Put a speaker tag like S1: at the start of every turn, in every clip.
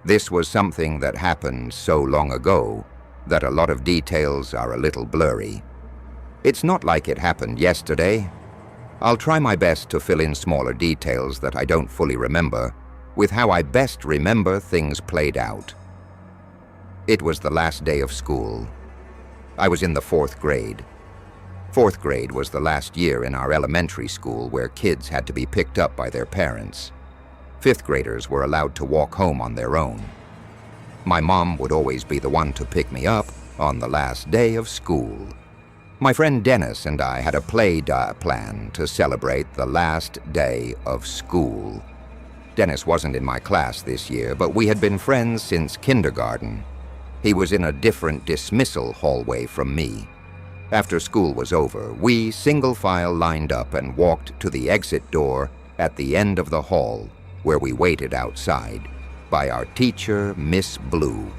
S1: This was something that happened so long ago that a lot of details are a little blurry. It's not like it happened yesterday. I'll try my best to fill in smaller details that I don't fully remember with how I best remember things played out. It was the last day of school. I was in the 4th grade. 4th grade was the last year in our elementary school where kids had to be picked up by their parents. 5th graders were allowed to walk home on their own. My mom would always be the one to pick me up on the last day of school. My friend Dennis and I had a play plan to celebrate the last day of school. Dennis wasn't in my class this year, but we had been friends since kindergarten. He was in a different dismissal hallway from me. After school was over, we single file lined up and walked to the exit door at the end of the hall, where we waited outside by our teacher, Miss Blue.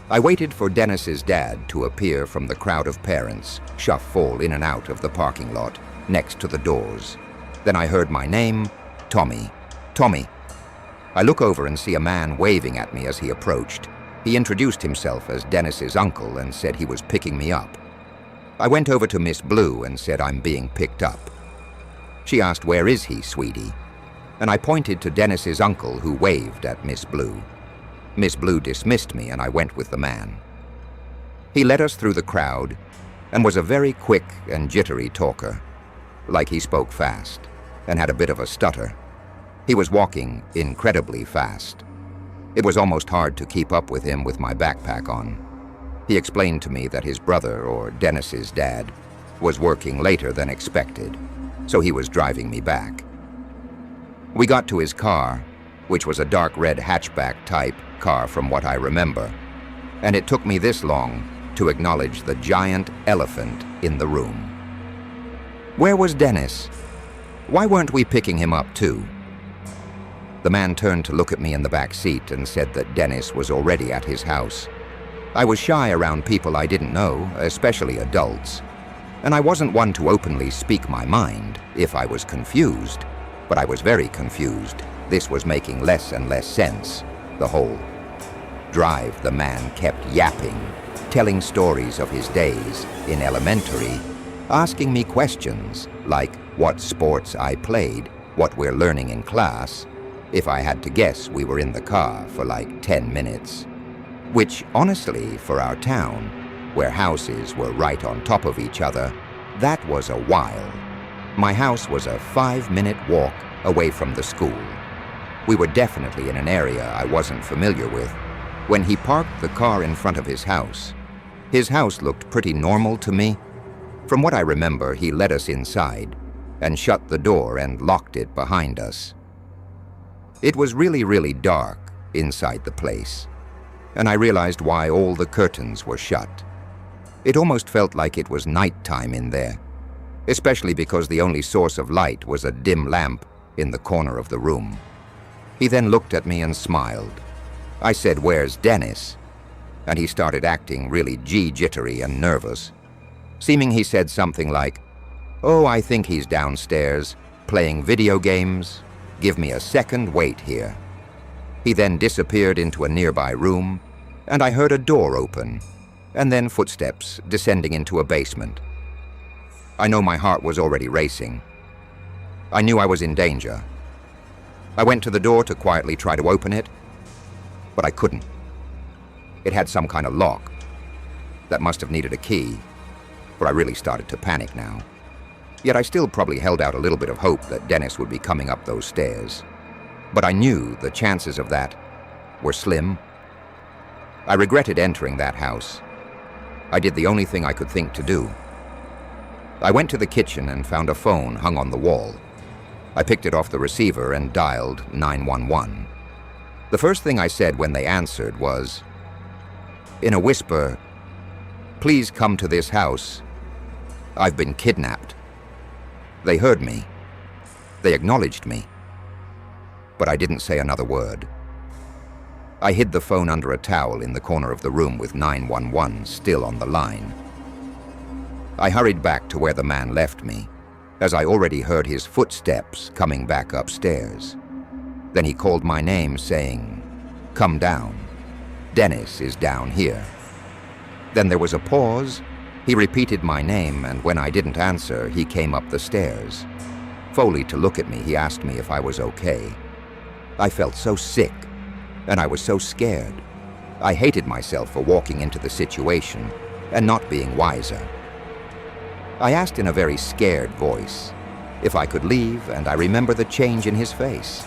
S1: I waited for Dennis's dad to appear from the crowd of parents, shuffle in and out of the parking lot next to the doors. Then I heard my name, Tommy. Tommy. I look over and see a man waving at me as he approached. He introduced himself as Dennis's uncle and said he was picking me up. I went over to Miss Blue and said I'm being picked up. She asked, "Where is he, sweetie?" And I pointed to Dennis's uncle, who waved at Miss Blue. Miss Blue dismissed me and I went with the man. He led us through the crowd and was a very quick and jittery talker, like he spoke fast and had a bit of a stutter. He was walking incredibly fast. It was almost hard to keep up with him with my backpack on. He explained to me that his brother, or Dennis's dad, was working later than expected, so he was driving me back. We got to his car, which was a dark red hatchback type car from what I remember, and it took me this long to acknowledge the giant elephant in the room. Where was Dennis? Why weren't we picking him up too? The man turned to look at me in the back seat and said that Dennis was already at his house. I was shy around people I didn't know, especially adults, and I wasn't one to openly speak my mind if I was confused, but I was very confused. This was making less and less sense. The whole drive, the man kept yapping, telling stories of his days in elementary, asking me questions like what sports I played, what we're learning in class. If I had to guess, we were in the car for like 10 minutes. Which, honestly, for our town, where houses were right on top of each other, that was a while. My house was a 5-minute walk away from the school. We were definitely in an area I wasn't familiar with. When he parked the car in front of his house looked pretty normal to me. From what I remember, he led us inside and shut the door and locked it behind us. It was really, really dark inside the place, and I realized why all the curtains were shut. It almost felt like it was nighttime in there, especially because the only source of light was a dim lamp in the corner of the room. He then looked at me and smiled. I said, "Where's Dennis?" And he started acting really jittery and nervous. Seeming he said something like, "Oh, I think he's downstairs, playing video games. Give me a second, wait here." He then disappeared into a nearby room, and I heard a door open, and then footsteps descending into a basement. I know my heart was already racing. I knew I was in danger. I went to the door to quietly try to open it, but I couldn't. It had some kind of lock. That must have needed a key, for I really started to panic now. Yet I still probably held out a little bit of hope that Dennis would be coming up those stairs. But I knew the chances of that were slim. I regretted entering that house. I did the only thing I could think to do. I went to the kitchen and found a phone hung on the wall. I picked it off the receiver and dialed 911. The first thing I said when they answered was, in a whisper, "Please come to this house. I've been kidnapped." They heard me. They acknowledged me. But I didn't say another word. I hid the phone under a towel in the corner of the room with 911 still on the line. I hurried back to where the man left me, as I already heard his footsteps coming back upstairs. Then he called my name, saying, Come down. Dennis is down here." Then there was a pause. He repeated my name, and when I didn't answer, he came up the stairs. Foley to look at me, he asked me if I was okay. I felt so sick, and I was so scared. I hated myself for walking into the situation and not being wiser. I asked in a very scared voice if I could leave, and I remember the change in his face.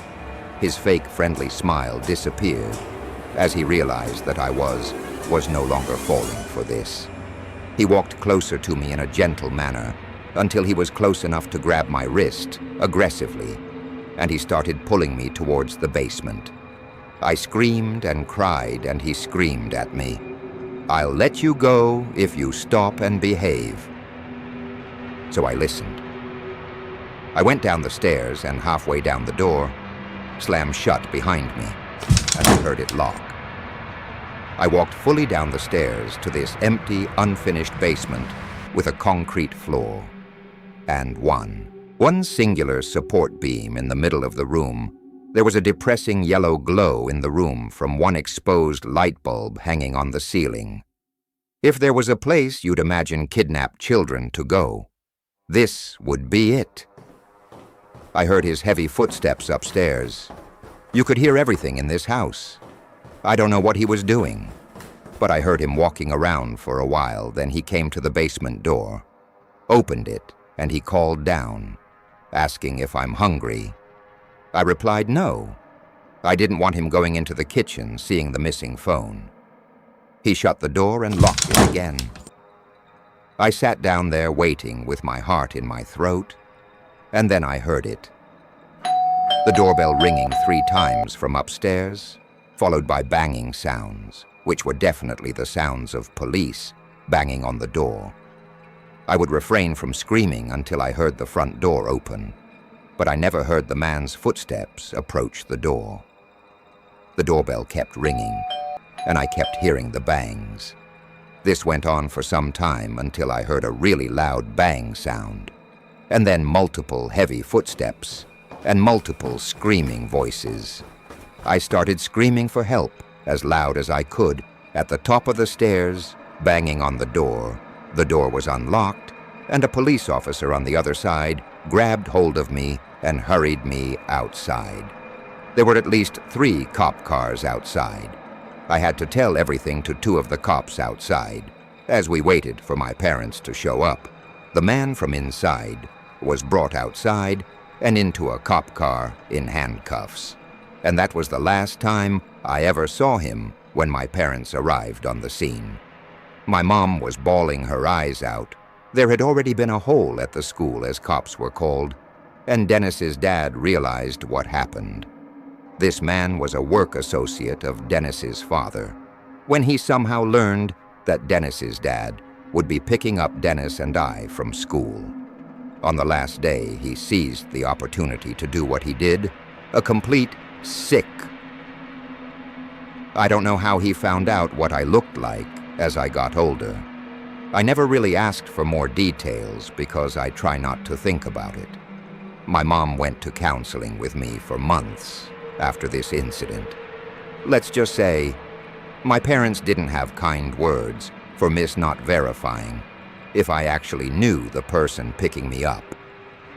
S1: His fake friendly smile disappeared as he realized that I was no longer falling for this. He walked closer to me in a gentle manner until he was close enough to grab my wrist aggressively, and he started pulling me towards the basement. I screamed and cried, and he screamed at me, "I'll let you go if you stop and behave." So I listened. I went down the stairs, and halfway down the door, slammed shut behind me, and I heard it lock. I walked fully down the stairs to this empty, unfinished basement with a concrete floor. And one singular support beam in the middle of the room. There was a depressing yellow glow in the room from one exposed light bulb hanging on the ceiling. If there was a place you'd imagine kidnapped children to go, this would be it. I heard his heavy footsteps upstairs. You could hear everything in this house. I don't know what he was doing, but I heard him walking around for a while. Then he came to the basement door, opened it, and he called down, asking if I'm hungry. I replied no. I didn't want him going into the kitchen, seeing the missing phone. He shut the door and locked it again. I sat down there waiting with my heart in my throat, and then I heard it. The doorbell ringing 3 times from upstairs, followed by banging sounds, which were definitely the sounds of police banging on the door. I would refrain from screaming until I heard the front door open, but I never heard the man's footsteps approach the door. The doorbell kept ringing, and I kept hearing the bangs. This went on for some time until I heard a really loud bang sound, and then multiple heavy footsteps and multiple screaming voices. I started screaming for help as loud as I could at the top of the stairs, banging on the door. The door was unlocked, and a police officer on the other side grabbed hold of me and hurried me outside. There were at least 3 cop cars outside. I had to tell everything to 2 of the cops outside as we waited for my parents to show up. The man from inside was brought outside and into a cop car in handcuffs. And that was the last time I ever saw him when my parents arrived on the scene. My mom was bawling her eyes out. There had already been a hole at the school as cops were called, and Dennis's dad realized what happened. This man was a work associate of Dennis's father. When he somehow learned that Dennis's dad would be picking up Dennis and I from school. On the last day, he seized the opportunity to do what he did, a complete sick. I don't know how he found out what I looked like as I got older. I never really asked for more details because I try not to think about it. My mom went to counseling with me for months after this incident. Let's just say, my parents didn't have kind words for Miss not verifying if I actually knew the person picking me up,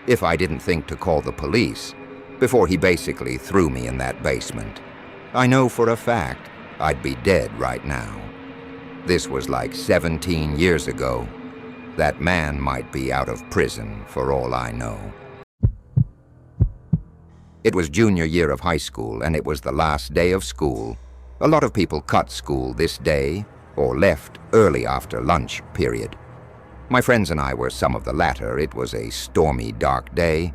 S1: if I didn't think to call the police before he basically threw me in that basement. I know for a fact I'd be dead right now. This was like 17 years ago. That man might be out of prison for all I know. It was junior year of high school, and it was the last day of school. A lot of people cut school this day or left early after lunch period. My friends and I were some of the latter. It was a stormy, dark day.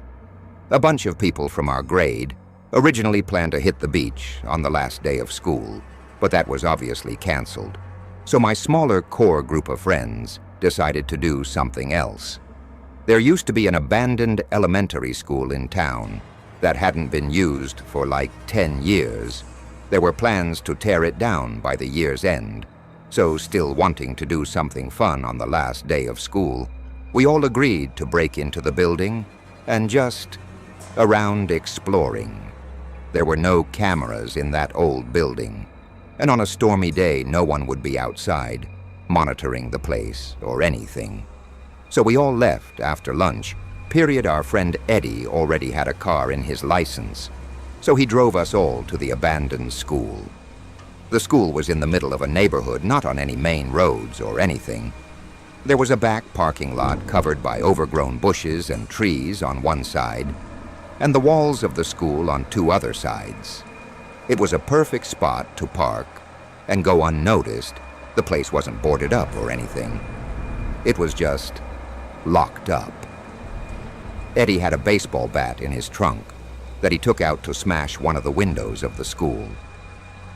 S1: A bunch of people from our grade originally planned to hit the beach on the last day of school, but that was obviously canceled. So my smaller core group of friends decided to do something else. There used to be an abandoned elementary school in town that hadn't been used for like 10 years. There were plans to tear it down by the year's end. So still wanting to do something fun on the last day of school, we all agreed to break into the building and just around exploring. There were no cameras in that old building, and on a stormy day, no one would be outside, monitoring the place or anything. So we all left after lunch. Our friend Eddie already had a car in his license, so he drove us all to the abandoned school. The school was in the middle of a neighborhood, not on any main roads or anything. There was a back parking lot covered by overgrown bushes and trees on one side, and the walls of the school on two other sides. It was a perfect spot to park and go unnoticed. The place wasn't boarded up or anything. It was just locked up. Eddie had a baseball bat in his trunk that he took out to smash one of the windows of the school.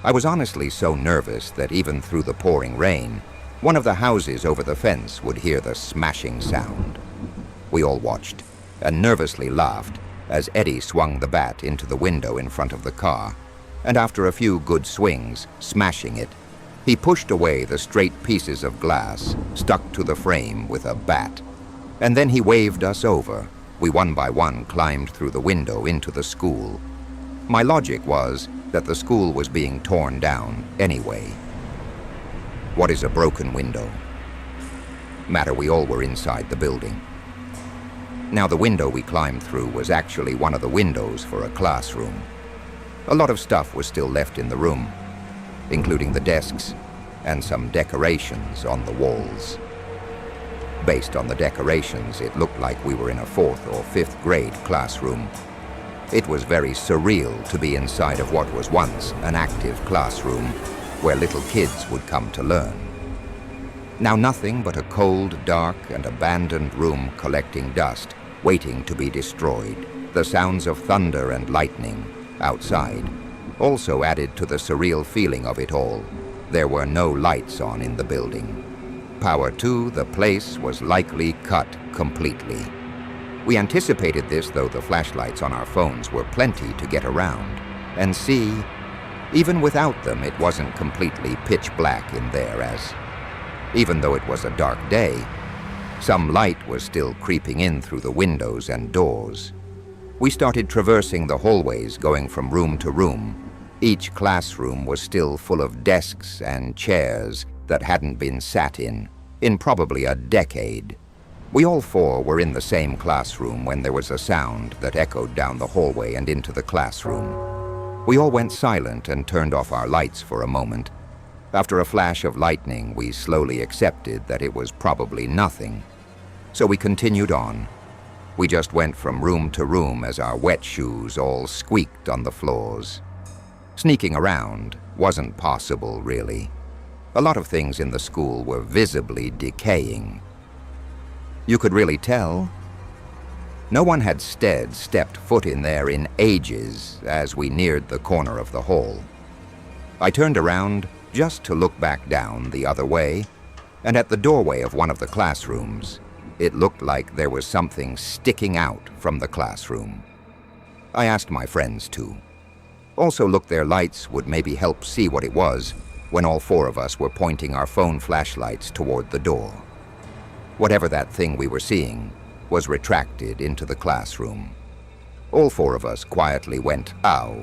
S1: I was honestly so nervous that even through the pouring rain, one of the houses over the fence would hear the smashing sound. We all watched and nervously laughed as Eddie swung the bat into the window in front of the car, and after a few good swings, smashing it, he pushed away the straight pieces of glass stuck to the frame with a bat, and then he waved us over. We one by one climbed through the window into the school. My logic was that the school was being torn down anyway. What is a broken window? We all were inside the building. Now, the window we climbed through was actually one of the windows for a classroom. A lot of stuff was still left in the room, including the desks and some decorations on the walls. Based on the decorations, it looked like we were in a 4th or 5th grade classroom. It was very surreal to be inside of what was once an active classroom where little kids would come to learn. Now nothing but a cold, dark, and abandoned room collecting dust, waiting to be destroyed. The sounds of thunder and lightning outside also added to the surreal feeling of it all. There were no lights on in the building. Power to the place was likely cut completely. We anticipated this, though the flashlights on our phones were plenty to get around and see. Even without them, it wasn't completely pitch black in there, as even though it was a dark day, some light was still creeping in through the windows and doors. We started traversing the hallways, going from room to room. Each classroom was still full of desks and chairs that hadn't been sat in probably a decade. We all four were in the same classroom when there was a sound that echoed down the hallway and into the classroom. We all went silent and turned off our lights for a moment. After a flash of lightning, we slowly accepted that it was probably nothing. So we continued on. We just went from room to room as our wet shoes all squeaked on the floors. Sneaking around wasn't possible, really. A lot of things in the school were visibly decaying. You could really tell. No one had stepped foot in there in ages as we neared the corner of the hall. I turned around just to look back down the other way, and at the doorway of one of the classrooms, it looked like there was something sticking out from the classroom. I asked my friends to. Also, look, their lights would maybe help see what it was when all four of us were pointing our phone flashlights toward the door. Whatever that thing we were seeing was retracted into the classroom. All four of us quietly went, "Ow,"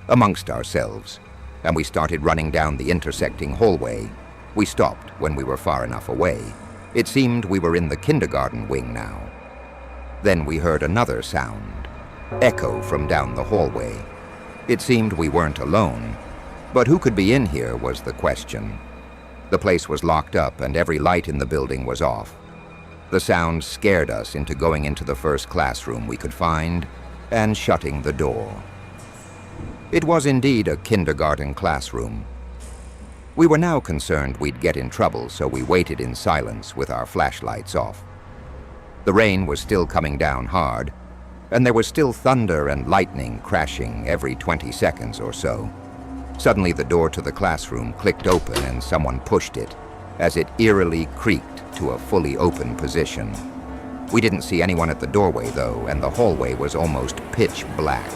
S1: amongst ourselves, and we started running down the intersecting hallway. We stopped when we were far enough away. It seemed we were in the kindergarten wing now. Then we heard another sound, echo from down the hallway. It seemed we weren't alone, but who could be in here was the question. The place was locked up and every light in the building was off. The sound scared us into going into the first classroom we could find and shutting the door. It was indeed a kindergarten classroom. We were now concerned we'd get in trouble, so we waited in silence with our flashlights off. The rain was still coming down hard, and there was still thunder and lightning crashing every 20 seconds or so. Suddenly, the door to the classroom clicked open and someone pushed it, as it eerily creaked to a fully open position. We didn't see anyone at the doorway, though, and the hallway was almost pitch black.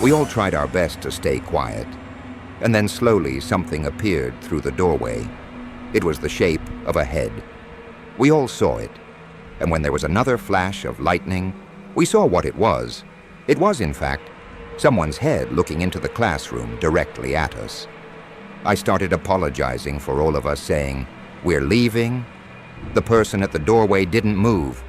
S1: We all tried our best to stay quiet, and then slowly something appeared through the doorway. It was the shape of a head. We all saw it, and when there was another flash of lightning, we saw what it was. It was, in fact, someone's head looking into the classroom directly at us. I started apologizing for all of us saying, "We're leaving." The person at the doorway didn't move.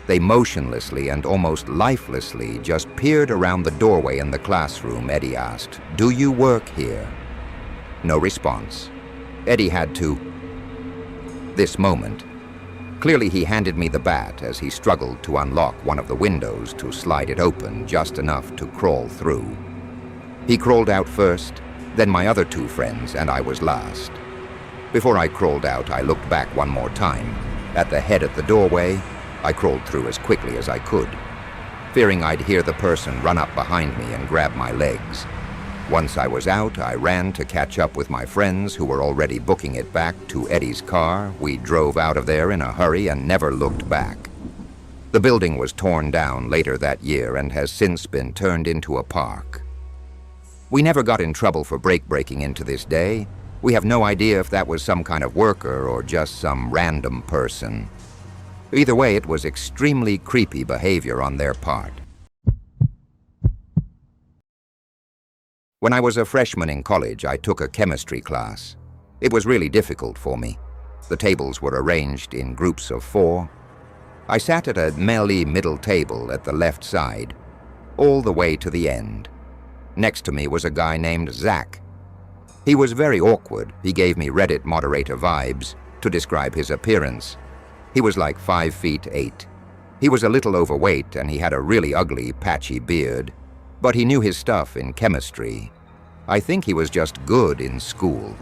S1: They motionlessly and almost lifelessly just peered around the doorway in the classroom. Eddie asked, "Do you work here?" No response. Eddie had to. This moment. Clearly he handed me the bat as he struggled to unlock one of the windows to slide it open just enough to crawl through. He crawled out first, then my other two friends, and I was last. Before I crawled out, I looked back one more time. At the head of the doorway, I crawled through as quickly as I could, fearing I'd hear the person run up behind me and grab my legs. Once I was out, I ran to catch up with my friends who were already booking it back to Eddie's car. We drove out of there in a hurry and never looked back. The building was torn down later that year and has since been turned into a park. We never got in trouble for breaking into this day. We have no idea if that was some kind of worker or just some random person. Either way, it was extremely creepy behavior on their part. When I was a freshman in college, I took a chemistry class. It was really difficult for me. The tables were arranged in groups of 4. I sat at a melee middle table at the left side, all the way to the end. Next to me was a guy named Zach. He was very awkward. He gave me Reddit moderator vibes to describe his appearance. He was like 5'8". He was a little overweight and he had a really ugly, patchy beard, but he knew his stuff in chemistry. I think he was just good in school.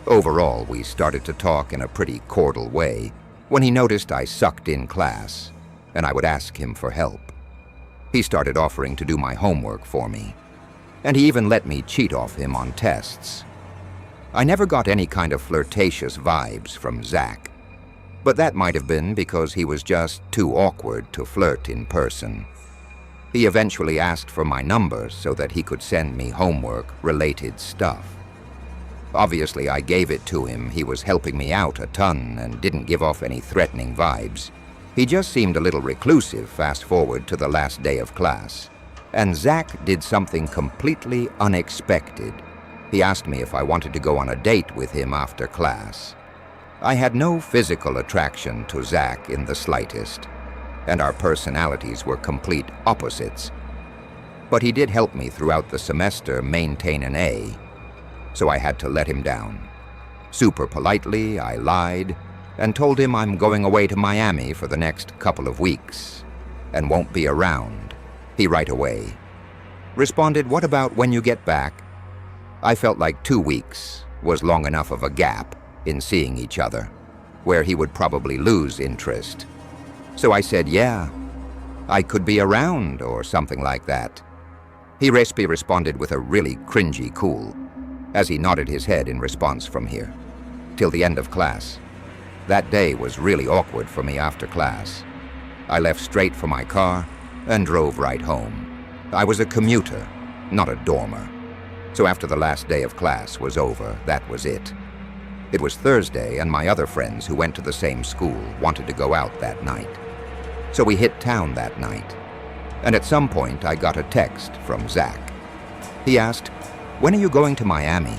S1: Overall, we started to talk in a pretty cordial way when he noticed I sucked in class, and I would ask him for help. He started offering to do my homework for me, and he even let me cheat off him on tests. I never got any kind of flirtatious vibes from Zach, but that might have been because he was just too awkward to flirt in person. He eventually asked for my number so that he could send me homework-related stuff. Obviously, I gave it to him. He was helping me out a ton and didn't give off any threatening vibes. He just seemed a little reclusive fast forward to the last day of class. And Zach did something completely unexpected. He asked me if I wanted to go on a date with him after class. I had no physical attraction to Zach in the slightest, and our personalities were complete opposites. But he did help me throughout the semester maintain an A, so I had to let him down. Super politely, I lied and told him I'm going away to Miami for the next couple of weeks and won't be around. He right away responded, "What about when you get back?" I felt like 2 weeks was long enough of a gap in seeing each other, where he would probably lose interest. So I said, "Yeah, I could be around," or something like that. He responded with a really cringy cool, as he nodded his head in response from here, till the end of class. That day was really awkward for me after class. I left straight for my car and drove right home. I was a commuter, not a dormer. So after the last day of class was over, that was it. It was Thursday, and my other friends who went to the same school wanted to go out that night. So we hit town that night, and at some point I got a text from Zach. He asked, "When are you going to Miami?"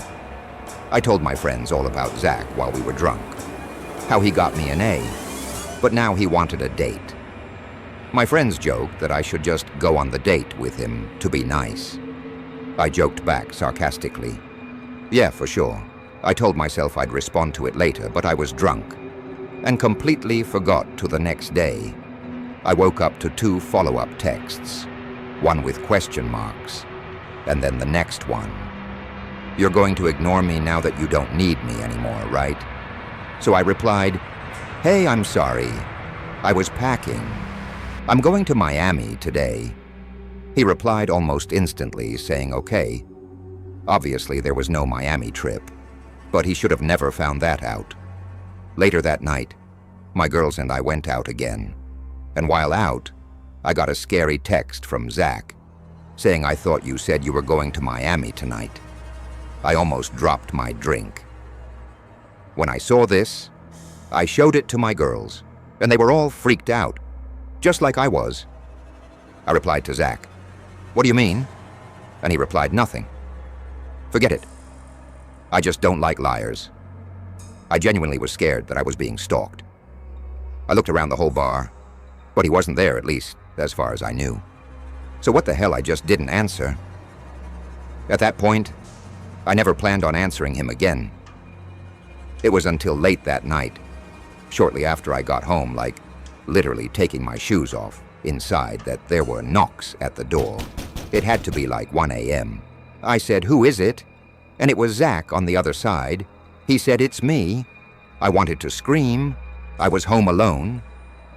S1: I told my friends all about Zach while we were drunk, how he got me an A, but now he wanted a date. My friends joked that I should just go on the date with him to be nice. I joked back sarcastically, "Yeah, for sure." I told myself I'd respond to it later, but I was drunk and completely forgot to the next day. I woke up to 2 follow-up texts, one with question marks, and then the next one. "You're going to ignore me now that you don't need me anymore, right?" So I replied, "Hey, I'm sorry. I was packing. I'm going to Miami today." He replied almost instantly, saying okay. Obviously, there was no Miami trip, but he should have never found that out. Later that night, my girls and I went out again. And while out, I got a scary text from Zach saying, "I thought you said you were going to Miami tonight." I almost dropped my drink. When I saw this, I showed it to my girls, and they were all freaked out, just like I was. I replied to Zach, "What do you mean?" And he replied, "Nothing. Forget it. I just don't like liars." I genuinely was scared that I was being stalked. I looked around the whole bar, but he wasn't there, at least as far as I knew. So what the hell, I just didn't answer. At that point, I never planned on answering him again. It was until late that night, shortly after I got home, like literally taking my shoes off inside, that there were knocks at the door. It had to be like 1 a.m. I said, "Who is it?" And it was Zach on the other side. He said, "It's me." I wanted to scream. I was home alone.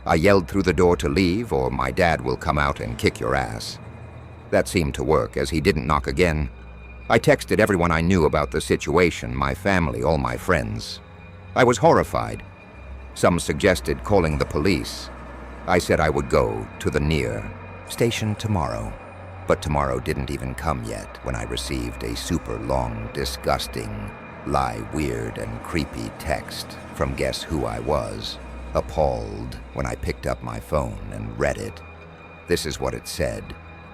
S1: I yelled through the door to leave, or my dad will come out and kick your ass. That seemed to work, as he didn't knock again. I texted everyone I knew about the situation, my family, all my friends. I was horrified. Some suggested calling the police. I said I would go to the near station tomorrow. But tomorrow didn't even come yet when I received a super long, disgusting, weird and creepy text from guess who I was. Appalled when I picked up my phone and read it. This is what it said.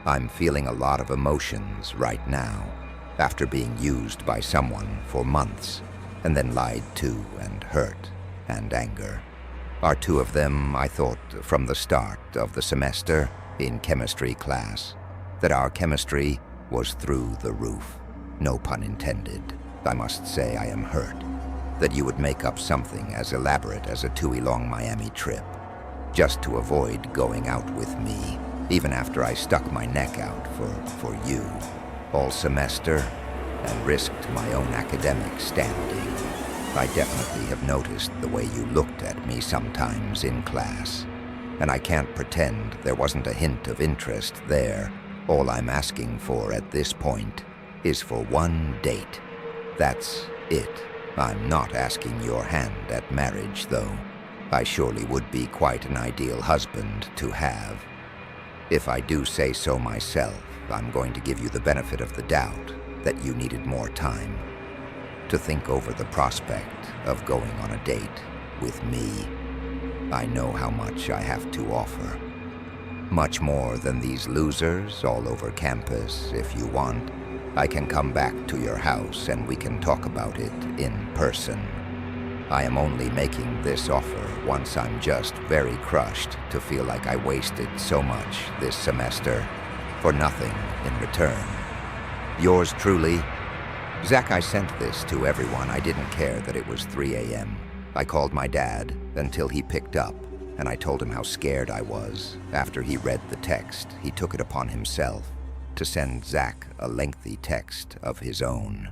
S1: "I'm feeling a lot of emotions right now, after being used by someone for months, and then lied to and hurt and anger. Are two of them, I thought from the start of the semester in chemistry class, that our chemistry was through the roof. No pun intended. I must say I am hurt that you would make up something as elaborate as a 2-week-long Miami trip, just to avoid going out with me, even after I stuck my neck out for you, all semester, and risked my own academic standing. I definitely have noticed the way you looked at me sometimes in class, and I can't pretend there wasn't a hint of interest there. All I'm asking for at this point is for one date. That's it. I'm not asking your hand at marriage, though. I surely would be quite an ideal husband to have. If I do say so myself, I'm going to give you the benefit of the doubt that you needed more time to think over the prospect of going on a date with me. I know how much I have to offer. Much more than these losers all over campus. If you want, I can come back to your house and we can talk about it in person. I am only making this offer once I'm just very crushed to feel like I wasted so much this semester for nothing in return. Yours truly, Zach. I sent this to everyone. I didn't care that it was 3 a.m. I called my dad until he picked up, and I told him how scared I was. After he read the text, he took it upon himself to send Zach a lengthy text of his own,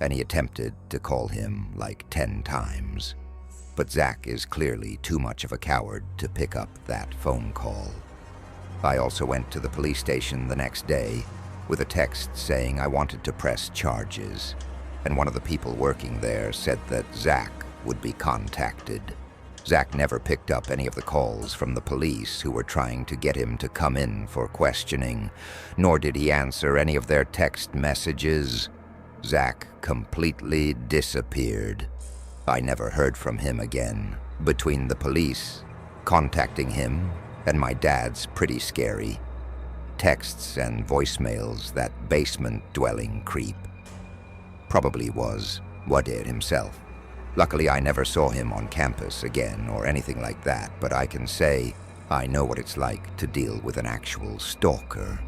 S1: and he attempted to call him like 10 times. But Zach is clearly too much of a coward to pick up that phone call. I also went to the police station the next day with a text saying I wanted to press charges, and one of the people working there said that Zach would be contacted. Zach never picked up any of the calls from the police who were trying to get him to come in for questioning, nor did he answer any of their text messages. Zach completely disappeared. I never heard from him again. Between the police contacting him and my dad's pretty scary texts and voicemails, that basement-dwelling creep probably was Wadir himself. Luckily, I never saw him on campus again or anything like that, but I can say I know what it's like to deal with an actual stalker.